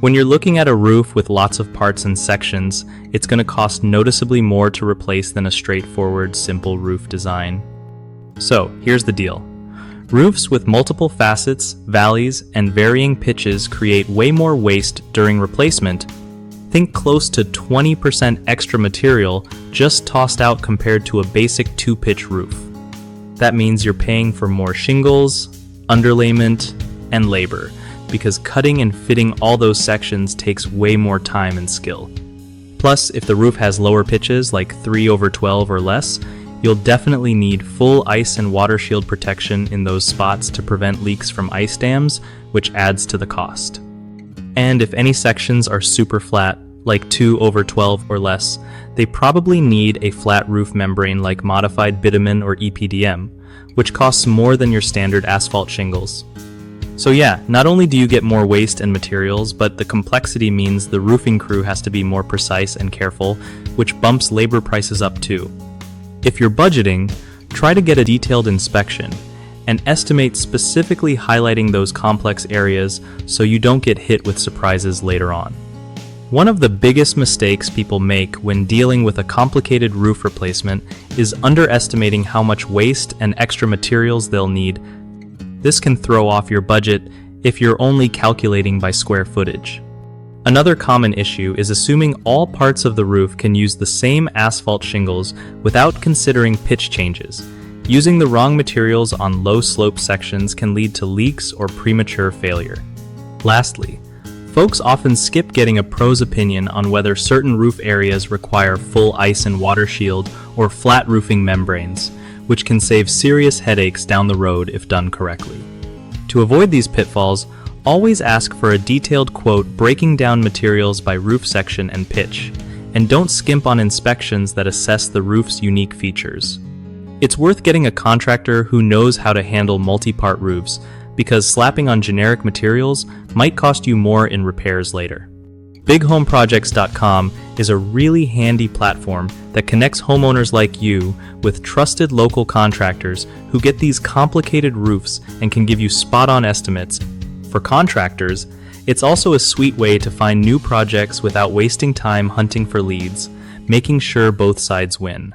When you're looking at a roof with lots of parts and sections, it's going to cost noticeably more to replace than a straightforward, simple roof design. So, here's the deal. Roofs with multiple facets, valleys, and varying pitches create way more waste during replacement. Think close to 20% extra material just tossed out compared to a basic 2-pitch roof. That means you're paying for more shingles, underlayment, and labor, because cutting and fitting all those sections takes way more time and skill. Plus, if the roof has lower pitches like 3/12 or less, you'll definitely need full ice and water shield protection in those spots to prevent leaks from ice dams, which adds to the cost. And if any sections are super flat, like 2/12 or less, they probably need a flat roof membrane like modified bitumen or EPDM, which costs more than your standard asphalt shingles. So yeah, not only do you get more waste and materials, but the complexity means the roofing crew has to be more precise and careful, which bumps labor prices up too. If you're budgeting, try to get a detailed inspection and estimate specifically highlighting those complex areas so you don't get hit with surprises later on. One of the biggest mistakes people make when dealing with a complicated roof replacement is underestimating how much waste and extra materials they'll need. This can throw off your budget if you're only calculating by square footage. Another common issue is assuming all parts of the roof can use the same asphalt shingles without considering pitch changes. Using the wrong materials on low slope sections can lead to leaks or premature failure. Lastly, folks often skip getting a pro's opinion on whether certain roof areas require full ice and water shield or flat roofing membranes, which can save serious headaches down the road if done correctly. To avoid these pitfalls, always ask for a detailed quote breaking down materials by roof section and pitch, and don't skimp on inspections that assess the roof's unique features. It's worth getting a contractor who knows how to handle multi-part roofs, because slapping on generic materials might cost you more in repairs later. BigHomeProjects.com is a really handy platform that connects homeowners like you with trusted local contractors who get these complicated roofs and can give you spot-on estimates. For contractors, it's also a sweet way to find new projects without wasting time hunting for leads, making sure both sides win.